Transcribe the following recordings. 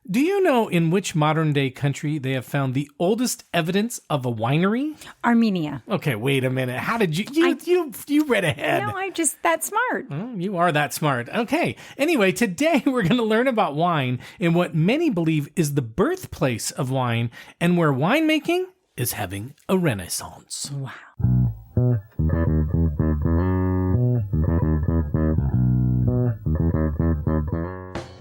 Do you know in which modern-day country they have found the oldest evidence of a winery? Armenia. Okay, wait a minute. How did you read ahead? No, I'm just that smart. Oh, you are that smart. Okay. Anyway, today we're going to learn about wine in what many believe is the birthplace of wine and where winemaking is having a renaissance. Wow.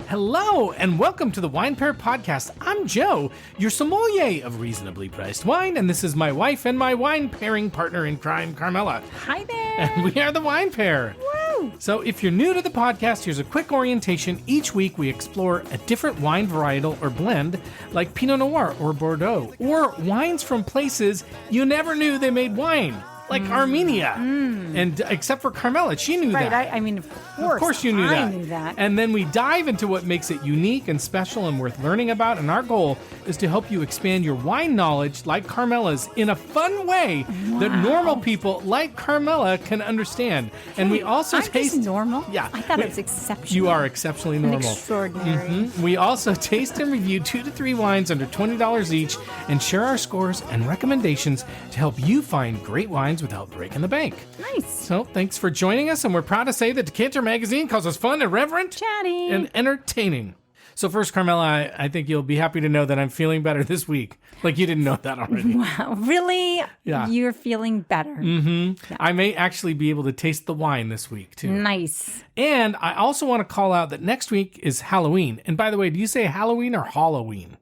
Hello, and welcome to the Wine Pair Podcast. I'm Joe, your sommelier of reasonably priced wine, and this is my wife and my wine pairing partner in crime, Carmela. Hi there. And we are the Wine Pair. Woo. So if you're new to the podcast, here's a quick orientation. Each week we explore a different wine varietal or blend, like Pinot Noir or Bordeaux, or wines from places you never knew they made wine. Like Armenia. And except for Carmela, she knew that. Right, I mean, of course you knew that. I knew that. And then we dive into what makes it unique and special and worth learning about. And our goal is to help you expand your wine knowledge, like Carmela's, in a fun way that normal people like Carmela can understand. And we also I'm taste... just normal? Yeah. I thought it was exceptional. You are exceptionally normal. And extraordinary. We also taste and review 2 to 3 wines under $20 each and share our scores and recommendations to help you find great wines without breaking the bank. Nice. So thanks for joining us, and we're proud to say that Decanter Magazine calls us fun, irreverent, Chatty, and entertaining. So first, Carmela, I think you'll be happy to know that I'm feeling better this week. Like you didn't know that already. Wow, really? Yeah. You're feeling better. Yeah. I may actually be able to taste the wine this week, too. Nice. And I also want to call out that next week is Halloween. And by the way, do you say Halloween or Halloween?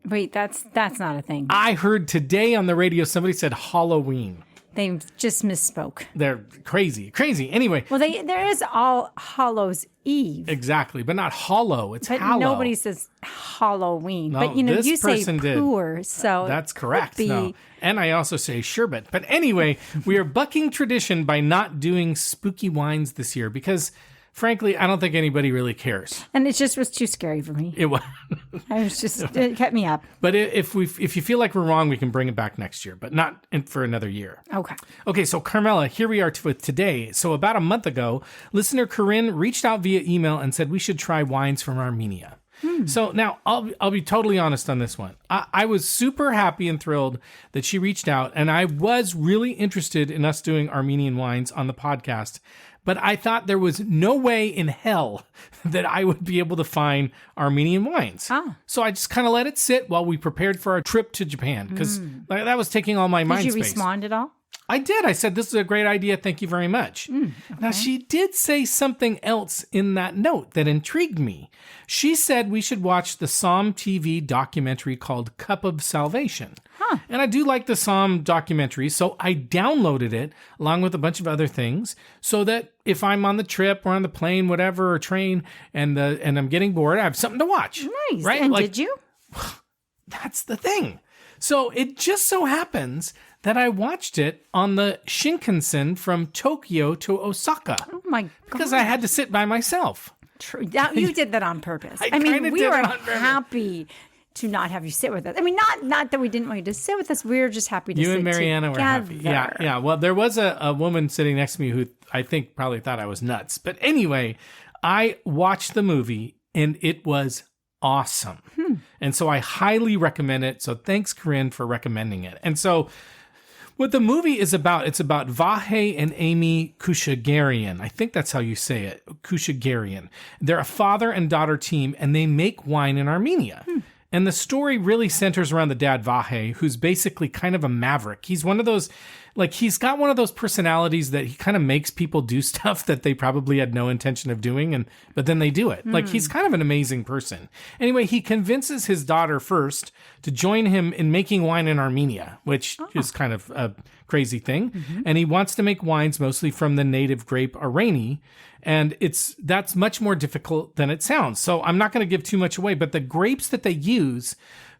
Wait, that's not a thing. I heard today on the radio somebody said Halloween. They just misspoke. They're crazy. Anyway. Well, there is All Hallows Eve. Exactly, but not hollow. It's but hallow. Nobody says Halloween. No, but, this you say person did. poor, so... That's correct. Be... No. And I also say sherbet. But anyway, we are bucking tradition by not doing spooky wines this year because... Frankly, I don't think anybody really cares. And it just was too scary for me. It was. It kept me up. But if you feel like we're wrong, we can bring it back next year, but not for another year. Okay, so Carmela, here we are with today. So about a month ago, listener Corinne reached out via email and said we should try wines from Armenia. So now I'll be totally honest on this one. I was super happy and thrilled that she reached out, and I was really interested in us doing Armenian wines on the podcast. But I thought there was no way in hell that I would be able to find Armenian wines. So I just kind of let it sit while we prepared for our trip to Japan because that was taking all my mind space. Did you respond at all? I did. I said, this is a great idea. Thank you very much. Okay. Now, she did say something else in that note that intrigued me. She said we should watch the SOMM TV documentary called Cup of Salvation. And I do like the SOMM documentary, so I downloaded it along with a bunch of other things so that if I'm on the trip or on the plane, whatever, or train, and I'm getting bored, I have something to watch. Nice. Right? And did you? That's the thing. So it just so happens that I watched it on the Shinkansen from Tokyo to Osaka. Oh my God. Because I had to sit by myself. True. You did that on purpose. I mean, we did were it on purpose. happy to not have you sit with us. I mean, not that we didn't want you to sit with us. We were just happy to sit You and Mariana were happy. Yeah. Well, there was a woman sitting next to me who I think probably thought I was nuts. But anyway, I watched the movie and it was awesome. And so I highly recommend it. So thanks, Corinne, for recommending it. And so what the movie is about, it's about Vahe and Aimee Keushguerian. I think that's how you say it, Keushguerian. They're a father and daughter team, and they make wine in Armenia. And the story really centers around the dad, Vahe, who's basically kind of a maverick. He's one of those, he's got one of those personalities that he kind of makes people do stuff that they probably had no intention of doing, but then they do it. He's kind of an amazing person. Anyway, he convinces his daughter first to join him in making wine in Armenia, which is kind of a crazy thing. And he wants to make wines mostly from the native grape Ardi. And that's much more difficult than it sounds. So I'm not going to give too much away, but the grapes that they use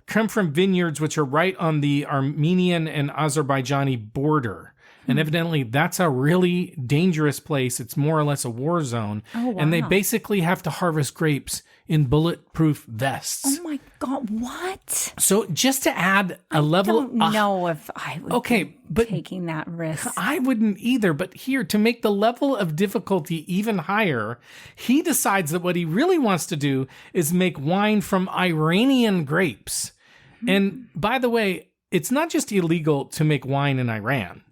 come from vineyards which are right on the Armenian and Azerbaijani border. And evidently that's a really dangerous place. It's more or less a war zone. Oh, wow. And they basically have to harvest grapes in bulletproof vests. Oh my God, what? So just to add a level... I don't know if I would be taking that risk. I wouldn't either, but here, to make the level of difficulty even higher, he decides that what he really wants to do is make wine from Iranian grapes. And by the way, it's not just illegal to make wine in Iran.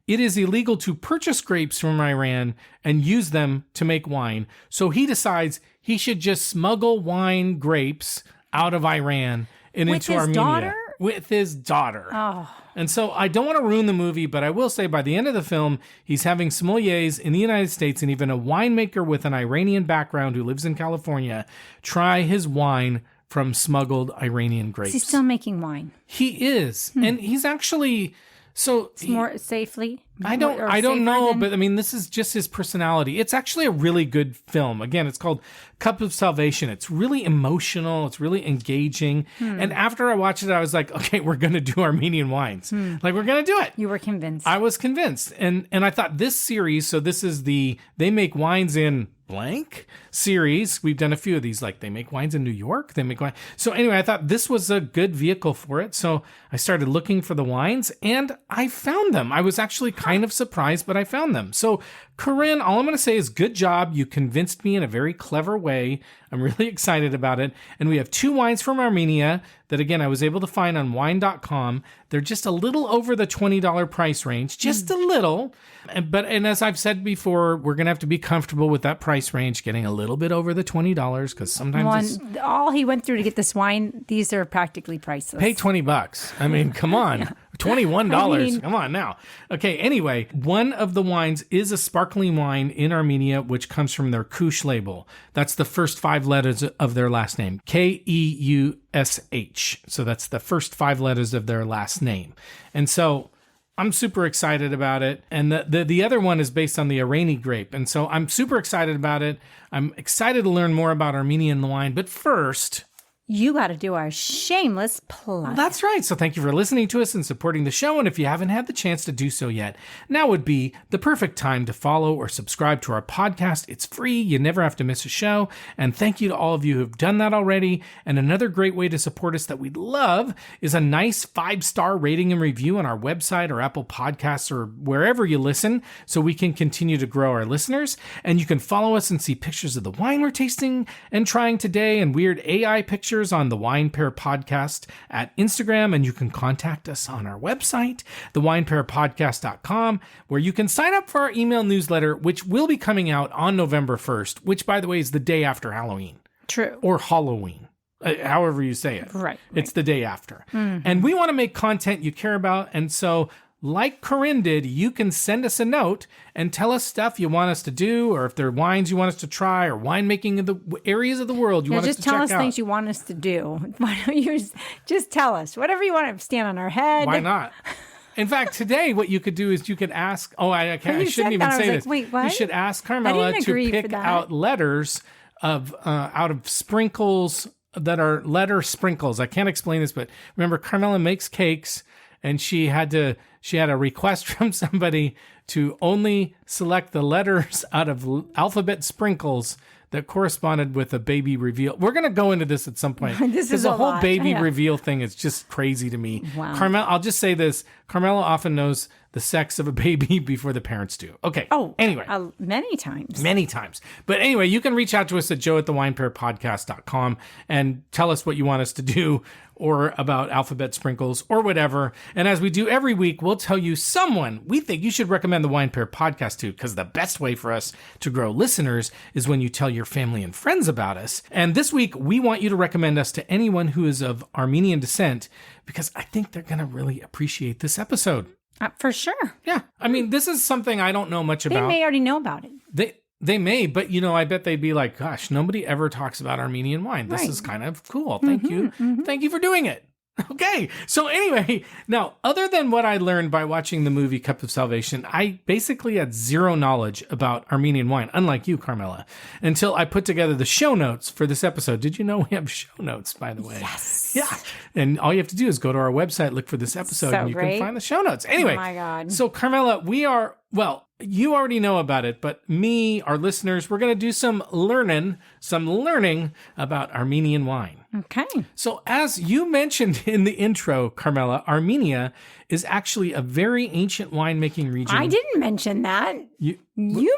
It is illegal to purchase grapes from Iran and use them to make wine. So he decides he should just smuggle wine grapes out of Iran and into Armenia. Daughter? With his daughter. Oh. And so I don't want to ruin the movie, but I will say by the end of the film, he's having sommeliers in the United States and even a winemaker with an Iranian background who lives in California try his wine from smuggled Iranian grapes. Is he still making wine? He is. And he's actually... So it's more safely. I don't know, but I mean, this is just his personality. It's actually a really good film. Again, it's called Cup of Salvation. It's really emotional. It's really engaging. And after I watched it, I was like, okay, we're going to do Armenian wines. Like, we're going to do it. You were convinced. I was convinced. And I thought this series, so this is They Make Wines in blank series. We've done a few of these, like they make wines in New York. They make wine. So anyway, I thought this was a good vehicle for it. So I started looking for the wines and I found them. I was actually kind of surprised, but I found them. So Corinne, all I'm going to say is good job. You convinced me in a very clever way. I'm really excited about it. And we have 2 wines from Armenia that, again, I was able to find on wine.com. They're just a little over the $20 price range, just a little. And as I've said before, we're going to have to be comfortable with that price range, getting a little bit over the $20 because sometimes all he went through to get this wine, these are practically priceless. Pay $20. I mean, come on. Yeah. $21. Come on now. Okay, anyway, one of the wines is a sparkling wine in Armenia, which comes from their Keush label. That's the first 5 letters of their last name, Keush. So that's the first 5 letters of their last name. And so I'm super excited about it. And the other one is based on the Irani grape. And so I'm super excited about it. I'm excited to learn more about Armenian wine. But first... you got to do our shameless plug. That's right. So thank you for listening to us and supporting the show. And if you haven't had the chance to do so yet, now would be the perfect time to follow or subscribe to our podcast. It's free. You never have to miss a show. And thank you to all of you who've done that already. And another great way to support us that we'd love is a nice 5-star rating and review on our website or Apple Podcasts or wherever you listen so we can continue to grow our listeners. And you can follow us and see pictures of the wine we're tasting and trying today and weird AI pictures on the Wine Pair Podcast at Instagram, and you can contact us on our website, thewinepairpodcast.com, where you can sign up for our email newsletter, which will be coming out on November 1st, which, by the way, is the day after Halloween. True. Or Halloween, however you say it. Right. It's the day after. Mm-hmm. And we want to make content you care about, and so... like Corinne did, you can send us a note and tell us stuff you want us to do, or if there are wines you want us to try, or winemaking in the areas of the world you want us to check out. Just tell us things you want us to do. Why don't you just tell us whatever you want to stand on our head? Why not? In fact, today what you could do is you could ask. Oh, I shouldn't even say this. Wait, what? You should ask Carmela to pick out letters of out of sprinkles that are letter sprinkles. I can't explain this, but remember, Carmela makes cakes. And she had a request from somebody to only select the letters out of alphabet sprinkles that corresponded with a baby reveal. We're going to go into this at some point. This is the whole lot. baby reveal thing is just crazy to me. Wow. Carmela, I'll just say this. Carmela often knows the sex of a baby before the parents do. Okay. Oh, anyway. Many times. Many times. But anyway, you can reach out to us at joe@thewinepairpodcast.com and tell us what you want us to do or about alphabet sprinkles or whatever. And as we do every week, we'll tell you someone we think you should recommend the Wine Pair podcast to, because the best way for us to grow listeners is when you tell your family and friends about us. And this week, we want you to recommend us to anyone who is of Armenian descent, because I think they're going to really appreciate this episode. For sure. Yeah. I mean, this is something I don't know much about. They may already know about it. They may, but, I bet they'd be like, gosh, nobody ever talks about Armenian wine. This is kind of cool. Thank you. Mm-hmm. Thank you for doing it. Okay. So anyway, now, other than what I learned by watching the movie Cup of Salvation, I basically had zero knowledge about Armenian wine, unlike you, Carmela, until I put together the show notes for this episode. Did you know we have show notes, by the way? Yes. Yeah. And all you have to do is go to our website, look for this episode, and you can find the show notes. Anyway. Oh, my God. So, Carmela, you already know about it, but me, our listeners, we're going to do some learning about Armenian wine. Okay. So as you mentioned in the intro, Carmela, Armenia is actually a very ancient winemaking region. I didn't mention that. You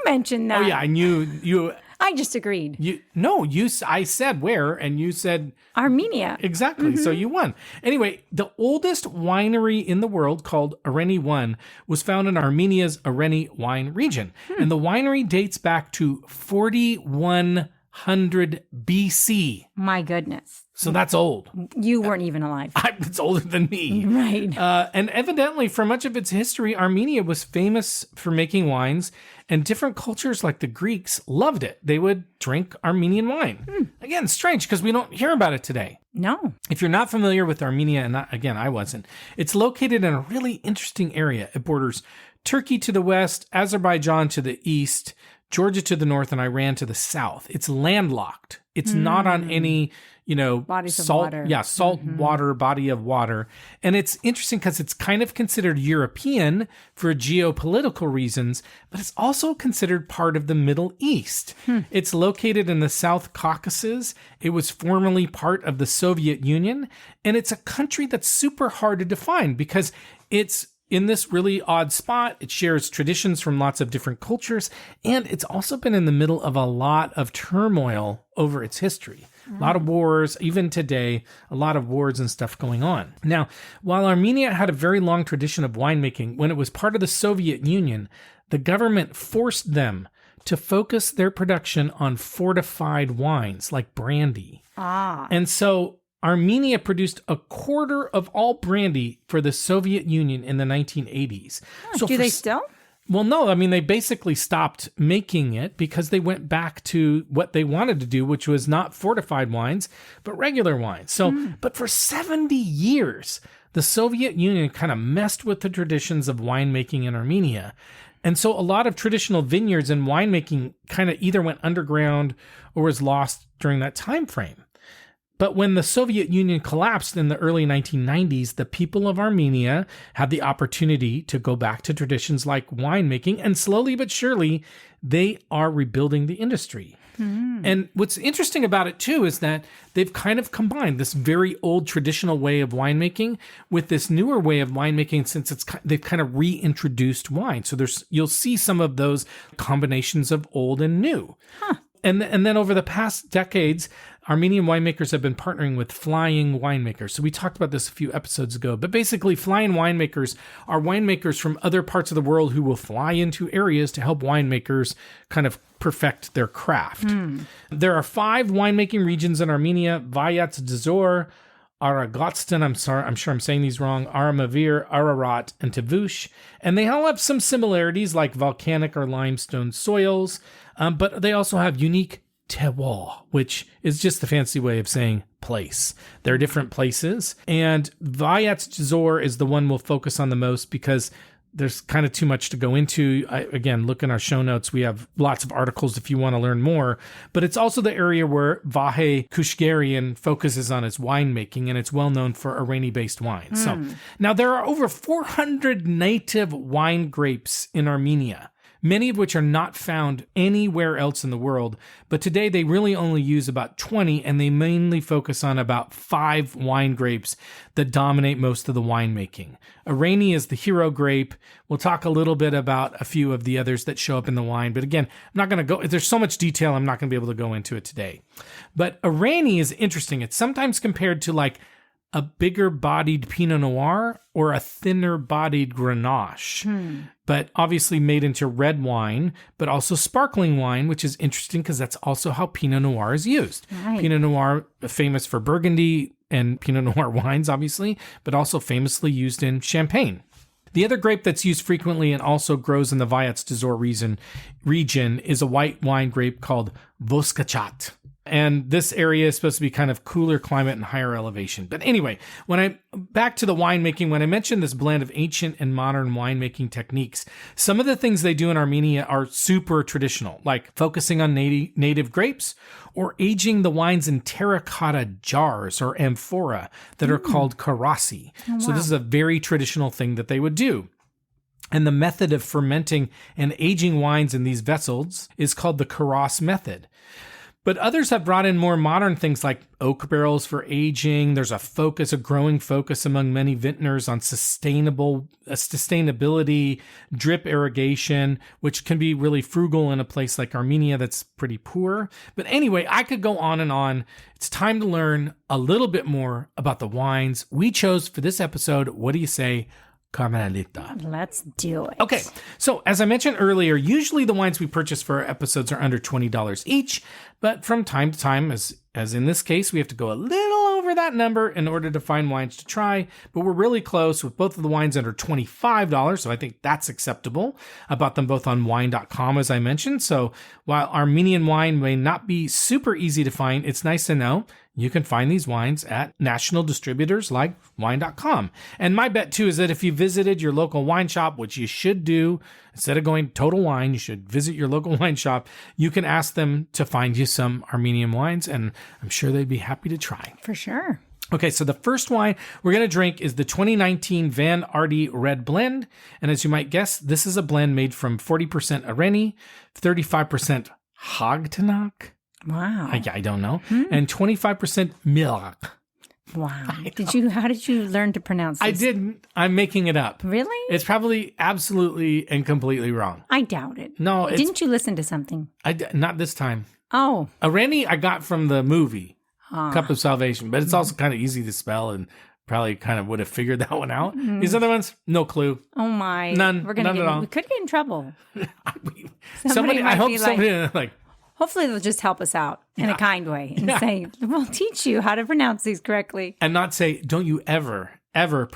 mentioned that. Oh yeah, I knew you. I just agreed. I said where, and you said Armenia. Exactly. So you won. Anyway, the oldest winery in the world, called Areni 1, was found in Armenia's Areni wine region. And the winery dates back to 4100 BC. My goodness. So that's old. You weren't even alive. It's older than me. Right. And evidently, for much of its history, Armenia was famous for making wines, and different cultures like the Greeks loved it. They would drink Armenian wine. Again, strange because we don't hear about it today. No. If you're not familiar with Armenia, and I wasn't, it's located in a really interesting area. It borders Turkey to the west, Azerbaijan to the east, Georgia to the north, and Iran to the south. It's landlocked. It's not on any, bodies salt, of water. Yeah, salt water, body of water. And it's interesting because it's kind of considered European for geopolitical reasons, but it's also considered part of the Middle East. It's located in the South Caucasus. It was formerly part of the Soviet Union, and it's a country that's super hard to define because it's in this really odd spot. It shares traditions from lots of different cultures, and it's also been in the middle of a lot of turmoil over its history. A lot of wars, even today, a lot of wars and stuff going on. Now, while Armenia had a very long tradition of winemaking, when it was part of the Soviet Union, the government forced them to focus their production on fortified wines like brandy. And so Armenia produced a quarter of all brandy for the Soviet Union in the 1980s. Do they still? Well, no, I mean, they basically stopped making it because they went back to what they wanted to do, which was not fortified wines, but regular wines. So, but for 70 years, the Soviet Union kind of messed with the traditions of winemaking in Armenia. And so a lot of traditional vineyards and winemaking kind of either went underground or was lost during that time frame. But when the Soviet Union collapsed in the early 1990s, the people of Armenia had the opportunity to go back to traditions like winemaking, and slowly but surely, they are rebuilding the industry. And what's interesting about it, too, is that they've kind of combined this very old traditional way of winemaking with this newer way of winemaking, since they've kind of reintroduced wine. So you'll see some of those combinations of old and new. And then over the past decades, Armenian winemakers have been partnering with flying winemakers. So we talked about this a few episodes ago, but basically flying winemakers are winemakers from other parts of the world who will fly into areas to help winemakers kind of perfect their craft. There are 5 winemaking regions in Armenia: Vayats Dzor, Aragotstan, I'm sure I'm saying these wrong, Aramavir, Ararat, and Tavush. And they all have some similarities like volcanic or limestone soils, but they also have unique terroir, which is just the fancy way of saying place. There are different places, and Vayats Dzor is the one we'll focus on the most because there's kind of too much to go into. Again, look in our show notes. We have lots of articles if you want to learn more. But it's also the area where Vahe Keushguerian focuses on his winemaking, and it's well known for Areni-based wine. So now there are over 400 native wine grapes in Armenia, many of which are not found anywhere else in the world. But today they really only use about 20, and they mainly focus on about 5 wine grapes that dominate most of the winemaking. Areni is the hero grape. We'll talk a little bit about a few of the others that show up in the wine. But again, I'm not going to go, there's so much detail, I'm not going to be able to go into it today. But Areni is interesting. It's sometimes compared to like a bigger bodied Pinot Noir or a thinner bodied Grenache, but obviously made into red wine, but also sparkling wine, which is interesting because that's also how Pinot Noir is used. Right. Pinot Noir, famous for Burgundy and Pinot Noir wines, obviously, but also famously used in Champagne. The other grape that's used frequently and also grows in the Vayats Dzor region is a white wine grape called Voskachat. And this area is supposed to be kind of cooler climate and higher elevation. But anyway, back to the winemaking, when I mentioned this blend of ancient and modern winemaking techniques, some of the things they do in Armenia are super traditional, like focusing on native grapes or aging the wines in terracotta jars or amphora that are called karasi. Oh, wow. So this is a very traditional thing that they would do. And the method of fermenting and aging wines in these vessels is called the Karas method. But others have brought in more modern things like oak barrels for aging. There's a growing focus among many vintners on sustainability, drip irrigation, which can be really frugal in a place like Armenia that's pretty poor. But anyway, I could go on and on. It's time to learn a little bit more about the wines we chose for this episode. What do you say, Carmenita? Let's do it. Okay, so as I mentioned earlier, usually the wines we purchase for our episodes are under $20 each, but from time to time, as in this case, we have to go a little over that number in order to find wines to try, but we're really close with both of the wines under $25, so I think that's acceptable. I bought them both on wine.com, as I mentioned, so while Armenian wine may not be super easy to find, it's nice to know you can find these wines at national distributors like wine.com. And my bet, too, is that if you visited your local wine shop, which you should do, instead of going Total Wine, you should visit your local wine shop. You can ask them to find you some Armenian wines, and I'm sure they'd be happy to try. For sure. Okay, so the first wine we're going to drink is the 2019 Van Ardi Red Blend. And as you might guess, this is a blend made from 40% Areni, 35% Hagtenach. Wow. I don't know. And 25% milk. Wow. How did you learn to pronounce this? I didn't. I'm making it up. Really? It's probably absolutely and completely wrong. I doubt it. No, didn't you listen to something? Not this time. Oh. Areni I got from the movie, Cup of Salvation, but it's also kind of easy to spell and probably kind of would have figured that one out. These other ones, no clue. Oh my. None. We're gonna none at all. We could get in trouble. Somebody I hope somebody like hopefully they'll just help us out in a kind way and say, we'll teach you how to pronounce these correctly. And not say, don't you ever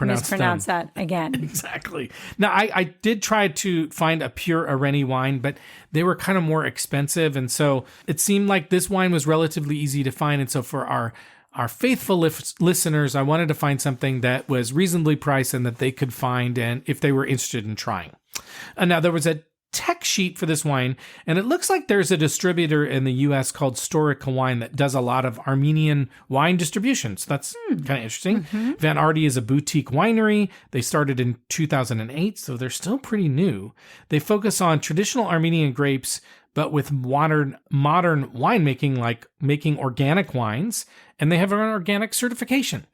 mispronounce that again. Exactly. Now, I did try to find a pure Areni wine, but they were kind of more expensive. And so it seemed like this wine was relatively easy to find. And so for our faithful listeners, I wanted to find something that was reasonably priced and that they could find and if they were interested in trying. And now there was a tech sheet for this wine, and it looks like there's a distributor in the U.S. called Storica Wine that does a lot of Armenian wine distribution. So that's kind of interesting. Mm-hmm. Van Ardi is a boutique winery. They started in 2008, so they're still pretty new. They focus on traditional Armenian grapes, but with modern winemaking, like making organic wines, and they have an organic certification.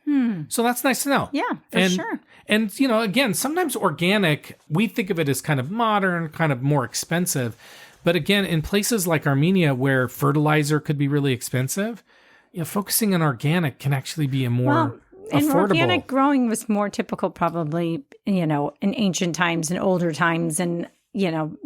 So that's nice to know. Yeah, for sure. And, again, sometimes organic, we think of it as kind of modern, kind of more expensive. But again, in places like Armenia where fertilizer could be really expensive, focusing on organic can actually be a more affordable. And organic growing was more typical probably, in ancient times and older times. And,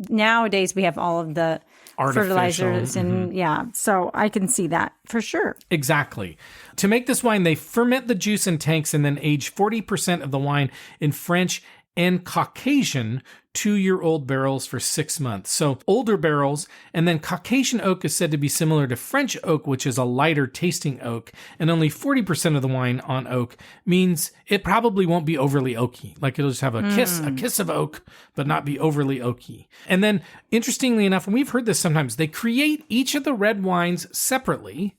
nowadays we have all of the fertilizers and so I can see that for sure. Exactly. To make this wine, they ferment the juice in tanks and then age 40% of the wine in French and Caucasian 2-year-old barrels for 6 months. So older barrels, and then Caucasian oak is said to be similar to French oak, which is a lighter tasting oak, and only 40% of the wine on oak means it probably won't be overly oaky. Like it'll just have a kiss of oak, but not be overly oaky. And then interestingly enough, and we've heard this sometimes, they create each of the red wines separately.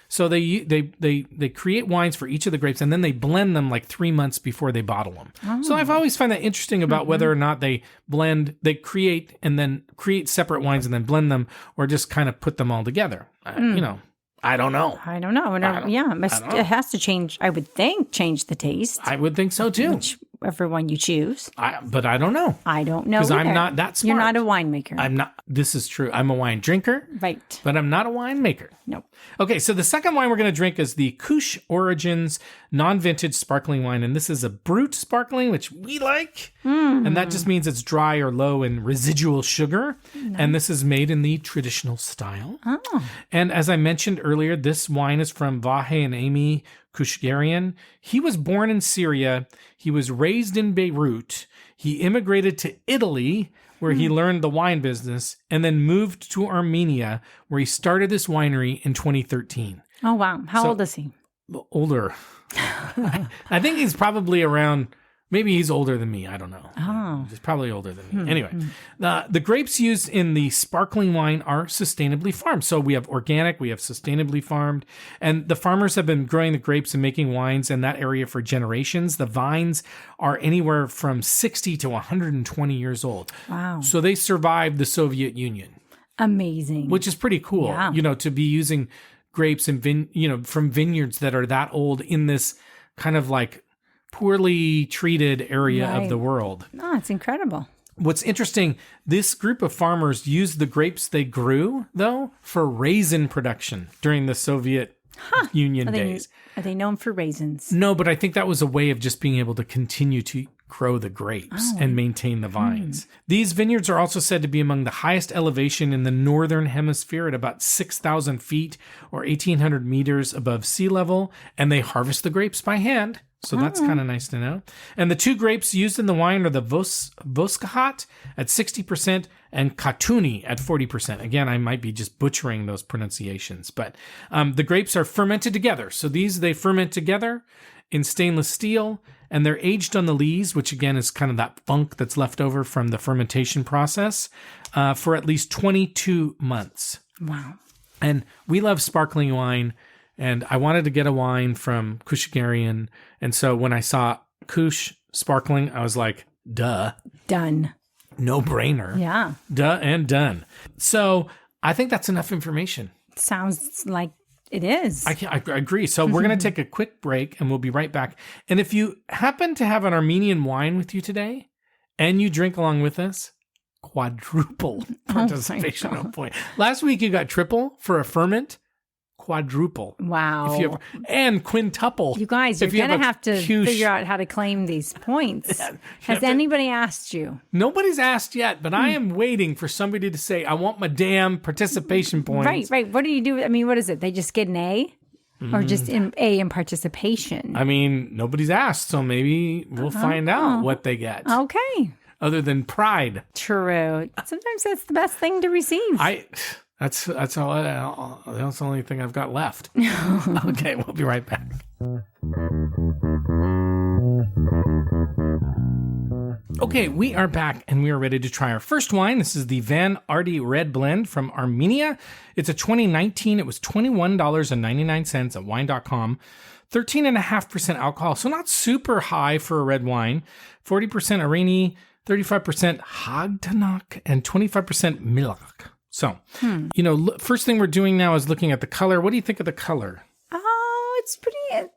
So they create wines for each of the grapes and then they blend them like 3 months before they bottle them. Oh. So I've always found that interesting about whether or not they create separate wines and then blend them or just kind of put them all together. I don't know. I don't know. It has to change, I would think, change the taste. I would think so too. Whichever one you choose. But I don't know. I don't know because I'm not that smart. You're not a winemaker. I'm not. This is true. I'm a wine drinker. Right. But I'm not a winemaker. Nope. Okay, so the second wine we're going to drink is the Keush Origins non-vintage sparkling wine. And this is a brut sparkling, which we like. Mm-hmm. And that just means it's dry or low in residual sugar. Nice. And this is made in the traditional style. Oh. And as I mentioned earlier, this wine is from Vahe and Aimee Keushguerian. He was born in Syria. He was raised in Beirut. He immigrated to Italy, where he learned the wine business, and then moved to Armenia, where he started this winery in 2013. Oh, wow. How old is he? Older. I think he's probably around, maybe he's older than me. I don't know. Oh. He's probably older than me. Anyway, the grapes used in the sparkling wine are sustainably farmed. So we have organic, we have sustainably farmed, and the farmers have been growing the grapes and making wines in that area for generations. The vines are anywhere from 60 to 120 years old. Wow. So they survived the Soviet Union. Amazing. Which is pretty cool, to be using grapes and from vineyards that are that old in this kind of like poorly treated area of the world. Oh, it's incredible. What's interesting, this group of farmers used the grapes they grew, though, for raisin production during the Soviet Union days. Are they known for raisins? No, but I think that was a way of just being able to continue to grow the grapes and maintain the vines. These vineyards are also said to be among the highest elevation in the northern hemisphere at about 6,000 feet or 1,800 meters above sea level, and they harvest the grapes by hand. So that's kind of nice to know. And the two grapes used in the wine are the Voskahat at 60% and Katuni at 40%. Again, I might be just butchering those pronunciations, but the grapes are fermented together. So they ferment together in stainless steel, and they're aged on the lees, which again is kind of that funk that's left over from the fermentation process, for at least 22 months. Wow. And we love sparkling wine. And I wanted to get a wine from Keushguerian. And so when I saw Keush Sparkling, I was like, duh. Done. No brainer. Yeah. Duh and done. So I think that's enough information. Sounds like it is. I agree. So we're going to take a quick break and we'll be right back. And if you happen to have an Armenian wine with you today and you drink along with us, quadruple participation point. Last week you got triple for a ferment. Quadruple. Wow. And quintuple. You guys, you're going to have to figure out how to claim these points. Has anybody asked you? Nobody's asked yet, but I am waiting for somebody to say, I want my damn participation points. Right. What do you do? I mean, what is it? They just get an A? Or just an A in participation? I mean, nobody's asked, so maybe we'll find out what they get. Okay. Other than pride. True. Sometimes that's the best thing to receive. That's the only thing I've got left. Okay, we'll be right back. Okay, we are back and we are ready to try our first wine. This is the Ardi Red Blend from Armenia. It's a 2019. It was $21.99 at wine.com. 13.5% alcohol, so not super high for a red wine. 40% Areni, 35% Hagtanok, and 25% Milak. So, first thing we're doing now is looking at the color. What do you think of the color? Oh, it's pretty,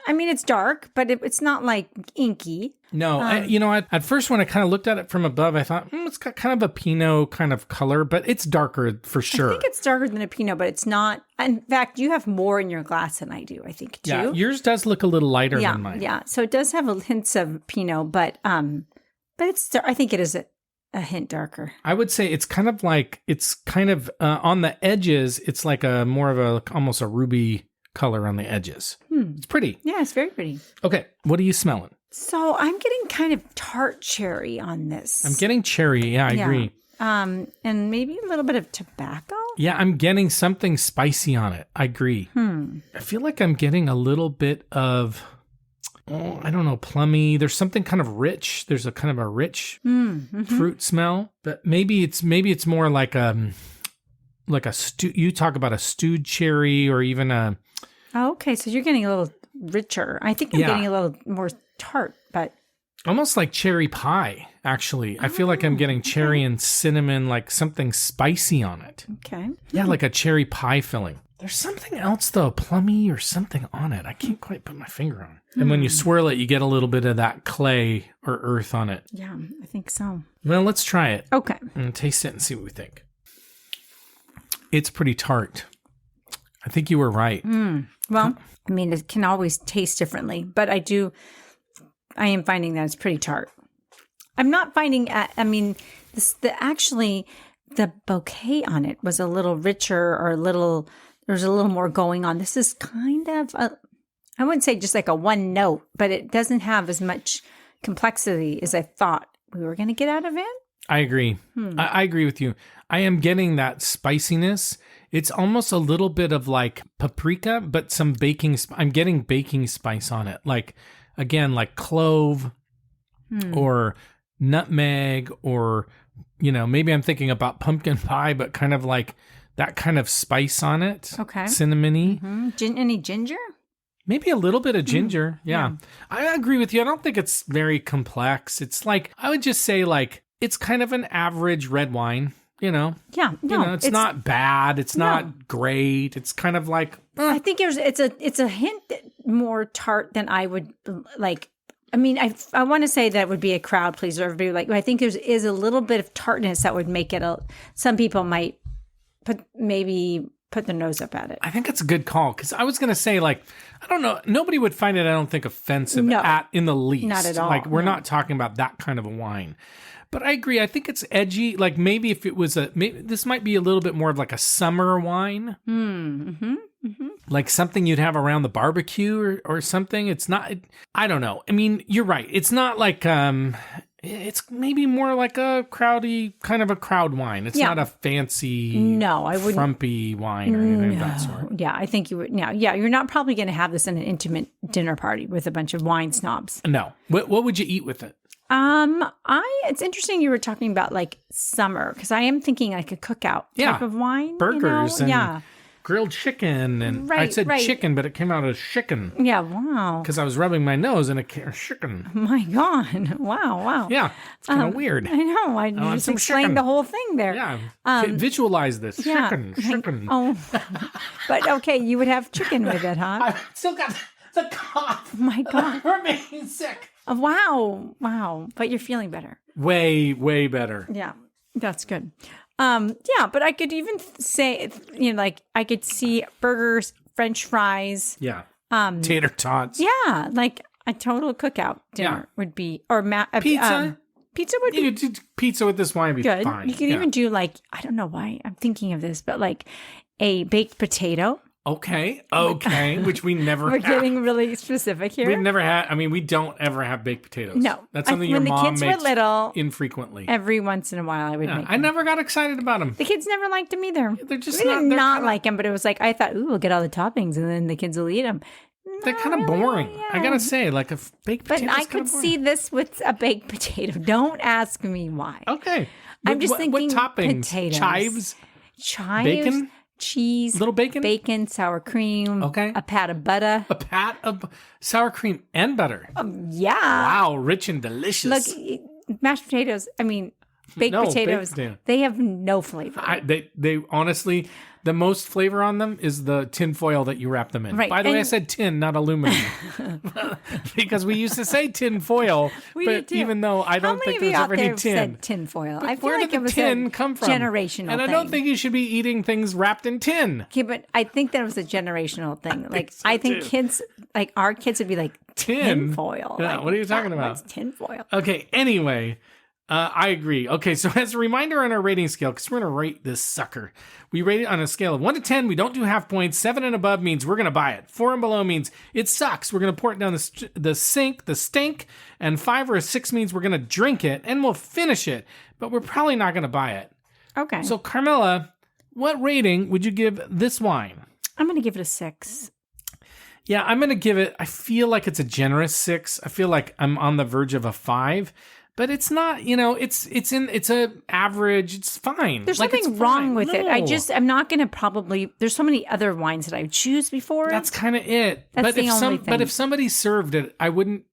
I mean, it's dark, but it's not like inky. No, at first when I kind of looked at it from above, I thought, it's got kind of a Pinot kind of color, but it's darker for sure. I think it's darker than a Pinot, but it's not. In fact, you have more in your glass than I do, I think, too. Yeah, yours does look a little lighter than mine. Yeah, so it does have hints of Pinot, but it's, I think it is a hint darker. I would say it's kind of on the edges. It's like almost a ruby color on the edges. It's pretty. Yeah, it's very pretty. Okay, what are you smelling? So I'm getting kind of tart cherry on this. I'm getting cherry. Yeah, I agree. And maybe a little bit of tobacco. Yeah, I'm getting something spicy on it. I agree. I feel like I'm getting a little bit of, I don't know, plummy. There's something kind of rich. There's a kind of a rich fruit smell, but maybe it's more like a stew. You talk about a stewed cherry or even a. Oh, okay, so you're getting a little richer. I think I'm getting a little more tart, but almost like cherry pie. Actually, I feel like I'm getting cherry and cinnamon, like something spicy on it. Okay. Yeah, like a cherry pie filling. There's something else, though, plummy or something on it. I can't quite put my finger on it. And when you swirl it, you get a little bit of that clay or earth on it. Yeah, I think so. Well, let's try it. Okay. And taste it and see what we think. It's pretty tart. I think you were right. Well, I mean, it can always taste differently, but I am finding that it's pretty tart. I'm not finding, the bouquet on it was a little richer or there's a little more going on. This is kind of I wouldn't say just like a one note, but it doesn't have as much complexity as I thought we were going to get out of it. I agree. I agree with you. I am getting that spiciness. It's almost a little bit of like paprika, but some I'm getting baking spice on it. Like, again, like clove or nutmeg, or, maybe I'm thinking about pumpkin pie, but kind of like that kind of spice on it. Okay. Cinnamony. Mm-hmm. Any ginger? Maybe a little bit of ginger. Yeah. I agree with you. I don't think it's very complex. It's like, I would just say like, it's kind of an average red wine, Yeah. No, it's not bad. It's not great. It's kind of like, I think it's a hint more tart than I would like. I mean, I want to say that would be a crowd pleaser. Everybody like, I think there is a little bit of tartness that would make it some people might put their nose up at it. I think it's a good call, because I was going to say, like, I don't know, nobody would find it, I don't think, offensive in the least. Not at all. Like, we're not talking about that kind of a wine. But I agree. I think it's edgy. Like, maybe if it was maybe this might be a little bit more of like a summer wine. Mm-hmm. Mm-hmm. Like something you'd have around the barbecue or something. It's not, I don't know. I mean, you're right. It's not like, it's maybe more like a kind of a crowd wine. It's not a fancy, frumpy wine or anything of that sort. Yeah, I think you would. Now, you're not probably going to have this in an intimate dinner party with a bunch of wine snobs. No. What would you eat with it? It's interesting you were talking about like summer, because I am thinking like a cookout type of wine. Burgers and grilled chicken. And I said chicken, but it came out as chicken. Yeah, wow. Because I was rubbing my nose and it came chicken. Oh my God. Wow. Yeah, it's kind of weird. I know. I just explained the whole thing there. Yeah. Visualize this. Chicken. Oh, but okay, you would have chicken with it, huh? I've still got the cough. Oh my God. We're being sick. Wow. But you're feeling better. Way better. Yeah, that's good. But I could even say, like I could see burgers, French fries. Yeah. Tater tots. Yeah, like a total cookout dinner would be, or pizza. Pizza would be. You could do pizza with this wine would be good. fine. You could even do like, I don't know why I'm thinking of this, but like a baked potato. Okay, which we never We're have. getting really specific here. We've never had, I mean, we don't ever have baked potatoes. No. That's something your mom makes when the kids were little, infrequently. Every once in a while I would make them. I never got excited about them. The kids never liked them either. They're just we did not like them, but it was like, I thought, we'll get all the toppings and then the kids will eat them. They're kind of boring. Yeah. I gotta say, like a baked potato. But I could see this with a baked potato. Don't ask me why. Okay. I'm just thinking what toppings? Potatoes. Chives. Bacon? Cheese, little bacon, sour cream, a pat of butter, a pat of sour cream and butter. Yeah. Wow, rich and delicious. Look, mashed potatoes. I mean, baked potatoes. They have no flavor. They honestly, the most flavor on them is the tin foil that you wrap them in. Right. By the way, I said tin, not aluminum, because we used to say tin foil. But even though I don't think there's ever any tin. Said tin foil. But I feel where like did the tin come from? Generational. And I don't think you should be eating things wrapped in tin. Okay, but I think that was a generational thing. Like I think kids, like our kids, would be like tin foil. Yeah. Like, what are you talking about? What's tin foil? Okay. Anyway. I agree. Okay, so as a reminder on our rating scale, because we're going to rate this sucker, we rate it on a scale of 1 to 10. We don't do half points. 7 and above means we're going to buy it. 4 and below means it sucks. We're going to pour it down the sink, the stink. And 5 or a 6 means we're going to drink it and we'll finish it. But we're probably not going to buy it. Okay. So, Carmela, what rating would you give this wine? I'm going to give it a 6. Yeah, I'm going to give it, I feel like it's a generous 6. I feel like I'm on the verge of a 5. But it's not, it's a average. It's fine. There's nothing wrong with it. I'm not going to probably. There's so many other wines that I would choose before. That's kind of it. That's the only thing. But if somebody served it, I wouldn't.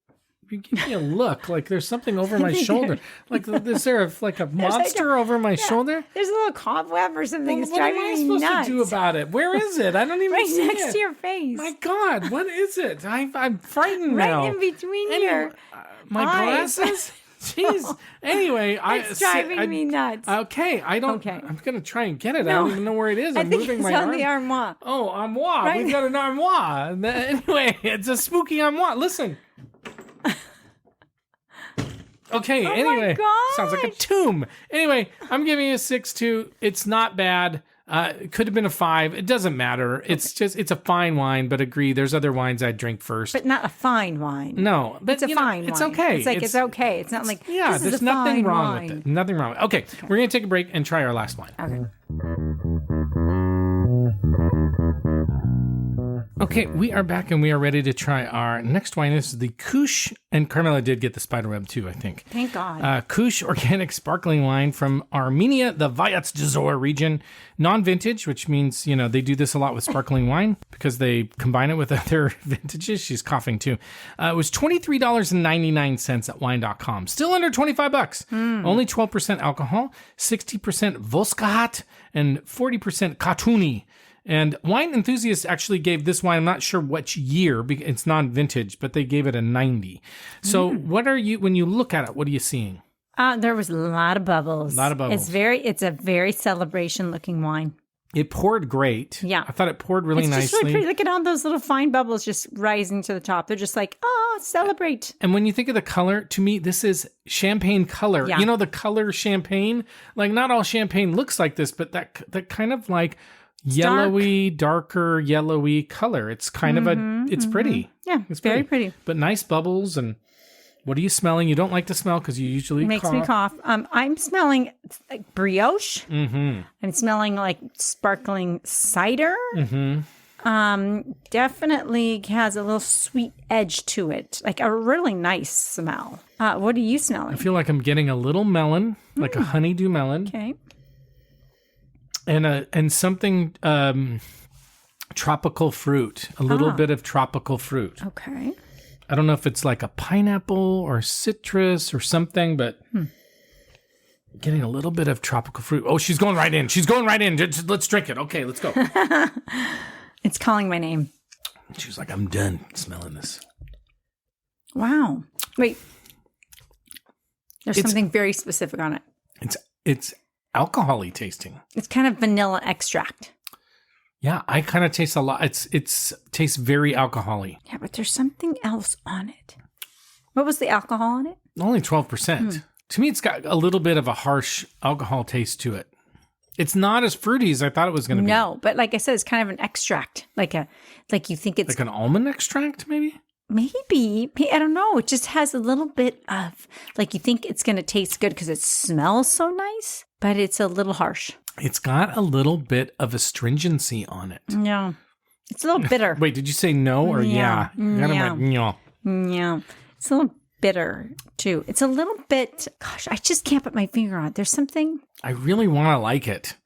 You give me a look like there's something over my shoulder. Like, is there a monster over my shoulder? There's a little cobweb or something. Well, what am I supposed to do about it? Where is it? I don't even see it. Right next to your face. My God, what is it? I'm frightened now. Right in between your my glasses. Jeez. Anyway, it's driving me nuts. Okay, I don't. Okay. I'm gonna try and get it. I don't even know where it is. I'm moving my arm. It's on the armoire. Oh, armoire. Right. We've got an armoire. Anyway, it's a spooky armoire. Listen. Okay. Anyway, sounds like a tomb. Anyway, I'm giving it a 6.2. It's not bad. It could have been a 5. It doesn't matter. It's it's a fine wine, but agree, there's other wines I'd drink first. But not a fine wine. No, but it's a fine wine. It's okay. It's okay. It's not like, yeah, there's nothing wrong with it. Nothing wrong with it. Okay, we're going to take a break and try our last wine. Okay. Okay, we are back and we are ready to try our next wine. This is the Keush, and Carmela did get the spiderweb too, I think. Thank God. Keush Organic Sparkling Wine from Armenia, the Vahe region. Non-vintage, which means, they do this a lot with sparkling wine because they combine it with other vintages. She's coughing too. It was $23.99 at wine.com. Still under $25. Only 12% alcohol, 60% Voskahat, and 40% Katuni. And wine enthusiasts actually gave this wine, I'm not sure which year, it's non-vintage, but they gave it a 90. So when you look at it, what are you seeing? There was a lot of bubbles. It's a very celebration looking wine. It poured great. Yeah. I thought it poured really nicely. It's just really pretty. Look at all those little fine bubbles just rising to the top. They're just like, oh, celebrate. And when you think of the color, to me, this is champagne color. Yeah. The color champagne? Like, not all champagne looks like this, but that kind of like yellowy, darker yellowy color. It's kind of it's pretty. Yeah, it's very pretty. But nice bubbles. And what are you smelling? You don't like to smell because you usually makes me cough. I'm smelling like brioche. Mm-hmm. I'm smelling like sparkling cider. Mm-hmm. Definitely has a little sweet edge to it, like a really nice smell. What are you smelling? I feel like I'm getting a little melon, like a honeydew melon. Okay. And something tropical fruit, a little bit of tropical fruit. Okay. I don't know if it's like a pineapple or citrus or something, but getting a little bit of tropical fruit. Oh, she's going right in. Let's drink it. Okay, let's go. It's calling my name. She was like, I'm done smelling this. Wow. Wait. There's something very specific on it. It's alcohol-y tasting. It's kind of vanilla extract. Yeah, I kind of taste a lot. It's tastes very alcohol-y. Yeah, but there's something else on it. What was the alcohol on it? Only 12%. To me, it's got a little bit of a harsh alcohol taste to it. It's not as fruity as I thought it was going to be. No, but like I said, it's kind of an extract. Like you think it's... Like an almond extract, maybe? Maybe. I don't know. It just has a little bit of... Like you think it's going to taste good because it smells so nice, but it's a little harsh. It's got a little bit of astringency on it. Yeah. It's a little bitter. Wait, did you say no or yeah? Yeah. It's a little bitter, too. It's a little bit... Gosh, I just can't put my finger on it. There's something... I really want to like it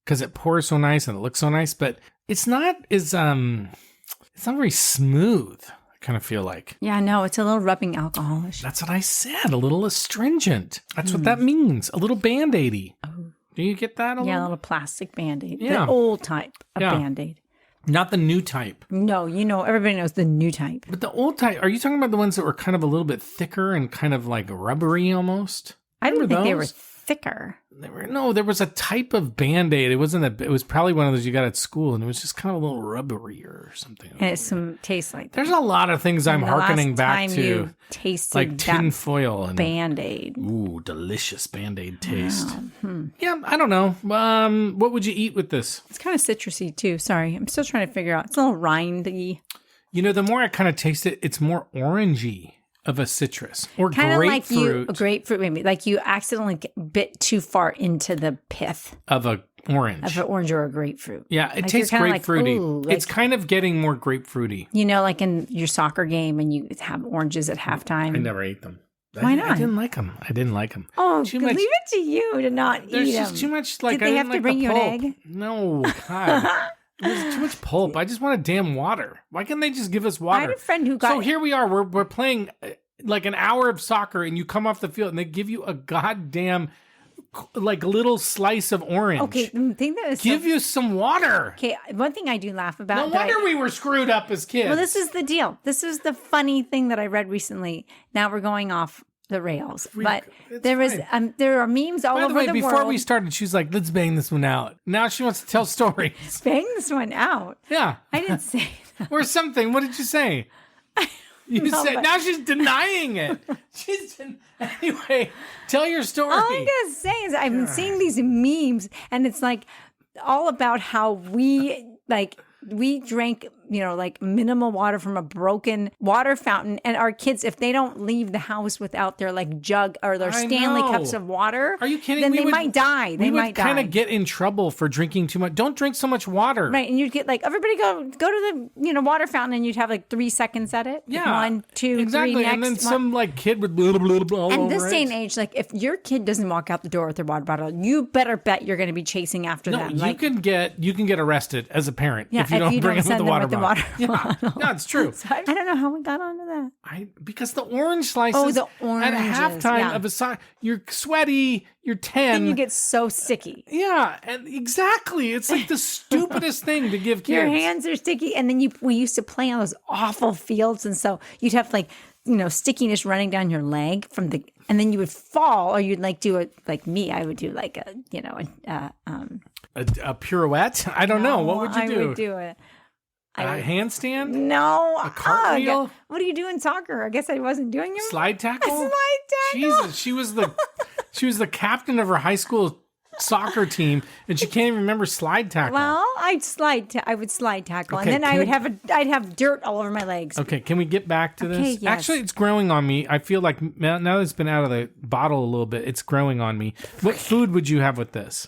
because it pours so nice and it looks so nice, but it's not as... it's not very smooth, I kind of feel like. Yeah, no, it's a little rubbing alcoholish. That's what I said. A little astringent. That's what that means. A little Band-Aidy. Oh. Do you get that? A little plastic Band-Aid. Yeah. The old type of Band-Aid. Not the new type. No, everybody knows the new type. But the old type, are you talking about the ones that were kind of a little bit thicker and kind of like rubbery almost? I didn't think they were thicker. There was a type of Band-Aid. It was probably one of those you got at school, and it was just kind of a little rubbery or something. And it tastes like that. There's a lot of things I'm hearkening back to. You tasted like tin foil and Band-Aid. Ooh, delicious Band-Aid taste. Wow. Yeah, I don't know. What would you eat with this? It's kind of citrusy too. Sorry, I'm still trying to figure out. It's a little rindy. The more I kind of taste it, it's more orangey of a citrus or kind grapefruit. Like grapefruit, maybe like you accidentally bit too far into the pith of an orange or a grapefruit. Yeah, it tastes grapefruity. Like, it's kind of getting more grapefruity. Like in your soccer game and you have oranges at halftime. I never ate them. Why not? I didn't like them. Oh, leave it to you to not eat them. There's just too much. Like, Did they have to bring you an egg? No, God. There's too much pulp. I just want a damn water. Why can't they just give us water? I had a friend who got... So here we are. We're playing like an hour of soccer and you come off the field and they give you a goddamn like little slice of orange. Okay, the thing that is... Give you some water. Okay, one thing I do laugh about... No wonder we were screwed up as kids. Well, this is the deal. This is the funny thing that I read recently. Now we're going off the rails. But there are memes all over the world. By the way, before we started, she's like, let's bang this one out. Now she wants to tell stories. Bang this one out? Yeah. I didn't say that. Or something. What did you say? Now she's denying it. Anyway, tell your story. All I'm gonna say is I've been seeing these memes, and it's like all about how we drank like minimal water from a broken water fountain. And our kids, if they don't leave the house without their like jug or their Stanley cups of water, are you kidding? Then they might die. They might kind of get in trouble for drinking too much. Don't drink so much water. Right. And you'd get like, everybody go to the, water fountain, and you'd have like 3 seconds at it. Yeah. 1, 2, exactly. 3, next. And then some like kid would blah, blah, blah, all and over this day and age, like if your kid doesn't walk out the door with their water bottle, you better bet you're going to be chasing after them. You can get arrested as a parent if you don't bring them with the water bottle. Yeah, it's true. So I don't know how we got onto that. Because the orange slices. Oh, the oranges. At halftime of a soccer, you're sweaty. You're 10. And you get so sticky. Yeah, and exactly. It's like the stupidest thing to give kids. Your hands are sticky, and then we used to play on those awful fields, and so you'd have like stickiness running down your leg and then you would fall, or you'd like do it like me. I would do like a pirouette. I don't know. What would you do? I would do it. A handstand? No. A cartwheel? What do you do in soccer? I guess I wasn't doing it. Slide tackle? A slide tackle. Jesus, she was the captain of her high school soccer team, and she can't even remember slide tackle. Well, I would slide tackle, and then I'd have dirt all over my legs. Okay, can we get back to this? Yes. Actually, it's growing on me. I feel like now that it's been out of the bottle a little bit, it's growing on me. What food would you have with this?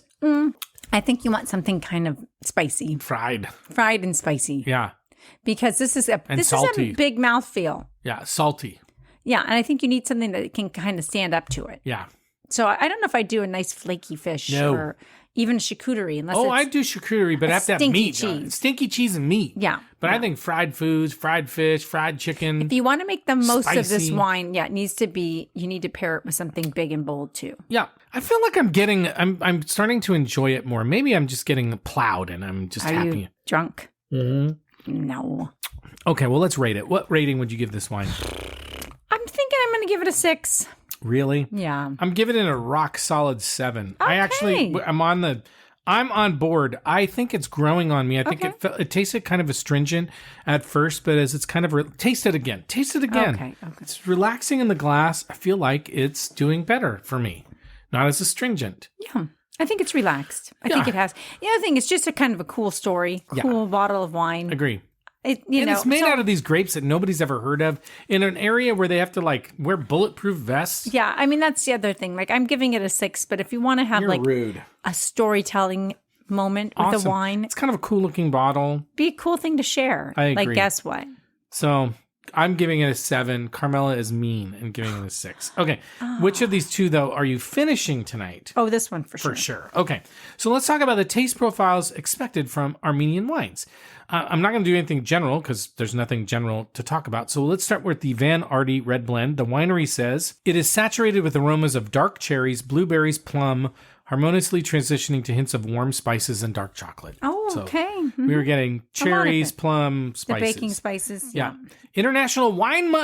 I think you want something kind of spicy. Fried and spicy. Yeah. Because this is a salty. Big mouthfeel. Yeah, salty. Yeah, and I think you need something that can kind of stand up to it. Yeah. So I don't know if I do a nice flaky fish or even charcuterie. I do charcuterie, but I have to have meat. Cheese. Stinky cheese and meat. Yeah. But I think fried foods, fried fish, fried chicken. If you want to make the most spicy. of this wine, it needs to be, you need to pair it with something big and bold too. Yeah. I feel like I'm starting to enjoy it more. Maybe I'm just getting plowed and I'm just happy. Are you drunk? Mm-hmm. No. Okay, well, let's rate it. What rating would you give this wine? I'm thinking I'm going to give it a 6. Really? Yeah. I'm giving it a rock solid 7. Okay. I'm on board. I think it's growing on me. I think it tasted kind of astringent at first, but as it's kind of taste it again. Okay. It's relaxing in the glass. I feel like it's doing better for me. Not as astringent. Yeah. I think it's relaxed. I think it has. The other thing, it's just a kind of a cool story, cool bottle of wine. Agree. It's made out of these grapes that nobody's ever heard of in an area where they have to like wear bulletproof vests. Yeah, I mean, that's the other thing. Like, I'm giving it a 6, but if you want to have rude. A storytelling moment with the wine, it's kind of a cool looking bottle. Be a cool thing to share. I agree. Like, guess what? So I'm giving it a 7. Carmela is mean and giving it a 6. Okay. Which of these two, though, are you finishing tonight? Oh, this one for sure. For sure. Okay. So let's talk about the taste profiles expected from Armenian wines. I'm not going to do anything general because there's nothing general to talk about. So let's start with the Ardi Red Blend. The winery says it is saturated with aromas of dark cherries, blueberries, plum, harmoniously transitioning to hints of warm spices and dark chocolate. Oh, okay. Mm-hmm. We were getting cherries, plum, spices. The baking spices. Yeah. International Wine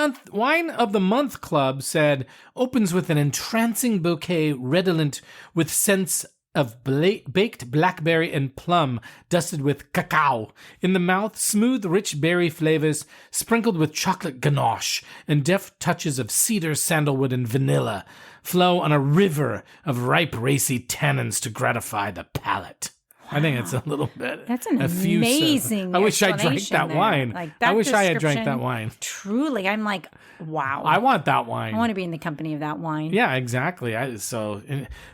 of the Month Club said opens with an entrancing bouquet redolent with scents of baked blackberry and plum dusted with cacao. In the mouth, smooth, rich berry flavors sprinkled with chocolate ganache and deft touches of cedar, sandalwood, and vanilla flow on a river of ripe, racy tannins to gratify the palate. Wow. I think it's a little bit. That's an amazing. I wish I drank that wine. I wish I had drank that wine. Truly, I'm like, wow. I want that wine. I want to be in the company of that wine. Yeah, exactly.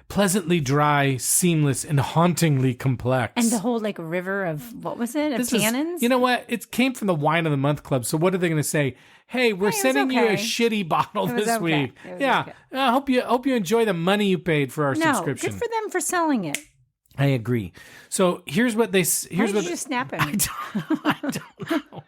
Pleasantly dry, seamless, and hauntingly complex. And the whole river of, what was it? Of tannins? You know what? It came from the Wine of the Month Club. So what are they going to say? Hey, we're sending you a shitty bottle this week. Yeah. Okay. I hope you enjoy the money you paid for our subscription. Good for them for selling it. I agree. So here's what they. Why did you just snap at me? I don't know.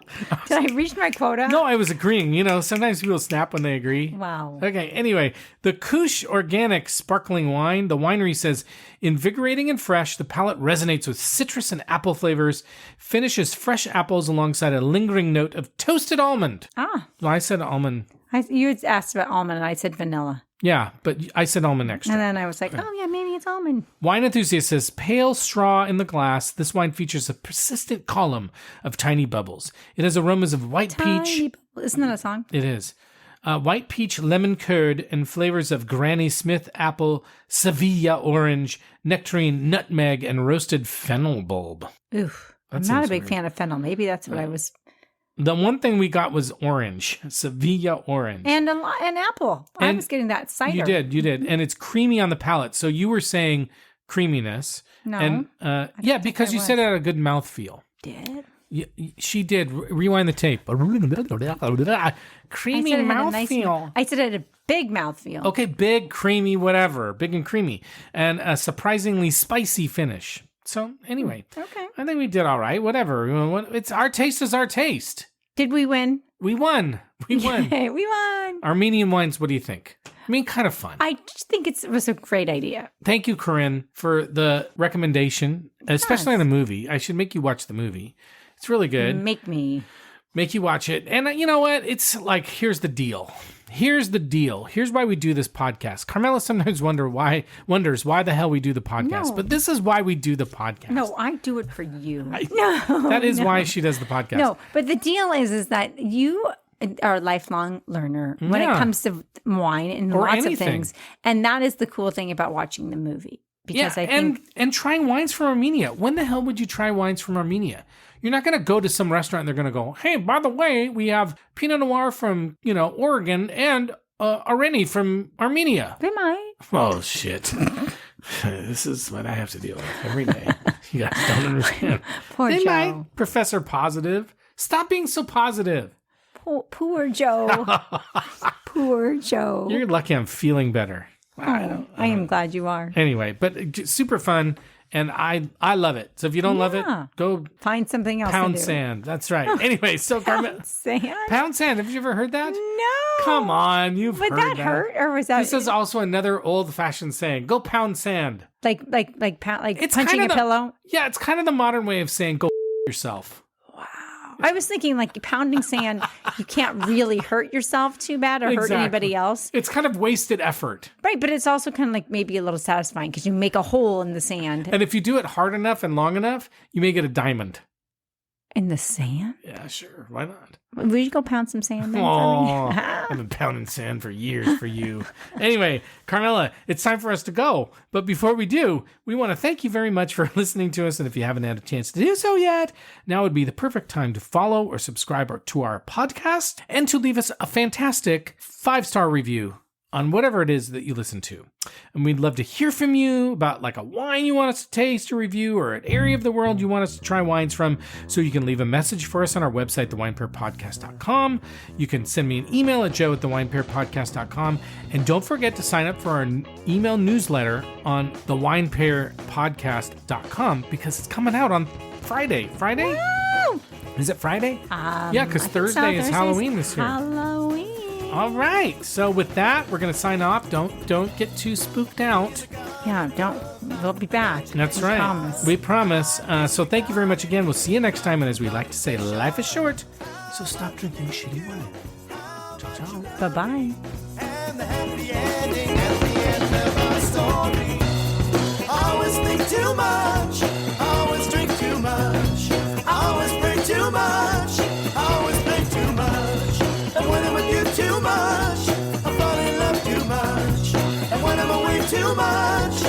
Did I reach my quota? No, I was agreeing. Sometimes people snap when they agree. Wow. Okay. Anyway, the Keush Origins Sparkling Wine. The winery says invigorating and fresh. The palate resonates with citrus and apple flavors. Finishes fresh apples alongside a lingering note of toasted almond. Ah. Well, I said almond. You had asked about almond, and I said vanilla. Yeah, but I said almond extra. And then I was like, oh, yeah, maybe it's almond. Wine enthusiast says, pale straw in the glass. This wine features a persistent column of tiny bubbles. It has aromas of white peach. Isn't that a song? It is. White peach, lemon curd, and flavors of Granny Smith apple, Sevilla orange, nectarine, nutmeg, and roasted fennel bulb. Oof. I'm not a big fan of fennel. Maybe that's what I was The one thing we got was orange, Sevilla orange. And an apple. I was getting that cider. You did. And it's creamy on the palate. So you were saying creaminess. No. And because you said it had a good mouthfeel. Did? She did. Rewind the tape. Creamy mouthfeel. I said it had a big mouthfeel. Okay, big, creamy, whatever. Big and creamy. And a surprisingly spicy finish. So anyway, okay. I think we did all right. Whatever. It's our taste is our taste. Did we win? We won. We won. Yay, we won. Armenian wines, what do you think? I mean, kind of fun. I just think it was a great idea. Thank you, Corinne, for the recommendation, especially on the movie. I should make you watch the movie. It's really good. Make you watch it. And you know what? It's like, here's the deal. Here's why we do this podcast. Carmela sometimes wonders why the hell we do the podcast. No. But this is why we do the podcast. No, I do it for you. That is why she does the podcast. No, but the deal is that you are a lifelong learner when it comes to wine and lots of things. And that is the cool thing about watching the movie. Because I think... And trying wines from Armenia. When the hell would you try wines from Armenia? You're not going to go to some restaurant and they're going to go, hey, by the way, we have Pinot Noir from, Oregon and Areni from Armenia. They might. Oh, shit. This is what I have to deal with every day. You guys don't understand. Poor Joe. Might. Professor Positive. Stop being so positive. Poor Joe. Poor Joe. You're lucky I'm feeling better. I am glad you are. Anyway, but super fun. And I love it. So if you don't love it, go find something else. Pound to do. sand. That's right. Anyway, so Pound sand. Pound sand. Have you ever heard that? No. Come on, you've heard that. Would that hurt, or was that? This is also another old-fashioned saying. Go pound sand. Like it's punching a pillow. Yeah, it's kind of the modern way of saying go yourself. I was thinking like pounding sand, you can't really hurt yourself too bad or hurt anybody else. It's kind of wasted effort. Right, but it's also kind of like maybe a little satisfying because you make a hole in the sand. And if you do it hard enough and long enough, you may get a diamond. In the sand? Yeah, sure. Why not? Would you go pound some sand then for me? I've been pounding sand for years for you. Anyway, Carmela, it's time for us to go. But before we do, we want to thank you very much for listening to us. And if you haven't had a chance to do so yet, now would be the perfect time to follow or subscribe to our podcast and to leave us a fantastic 5-star review on whatever it is that you listen to. And we'd love to hear from you about like a wine you want us to taste or review or an area of the world you want us to try wines from. So you can leave a message for us on our website, thewinepairpodcast.com. You can send me an email at joe@thewinepairpodcast.com. And don't forget to sign up for our email newsletter on thewinepairpodcast.com because it's coming out on Friday. Friday? Woo! Is it Friday? Yeah, because Thursday is Halloween this year. Halloween. All right. So with that, we're going to sign off. Don't get too spooked out. Yeah, we'll be back. That's right. We promise. So thank you very much again. We'll see you next time. And as we like to say, life is short. So stop drinking shitty wine. Ciao. Bye-bye. And the happy ending at the end of our story. Always think too much. Always drink too much. Always pray too much. Always think too much. And when I'm with you too much, I fall in love too much. And when I'm away too much,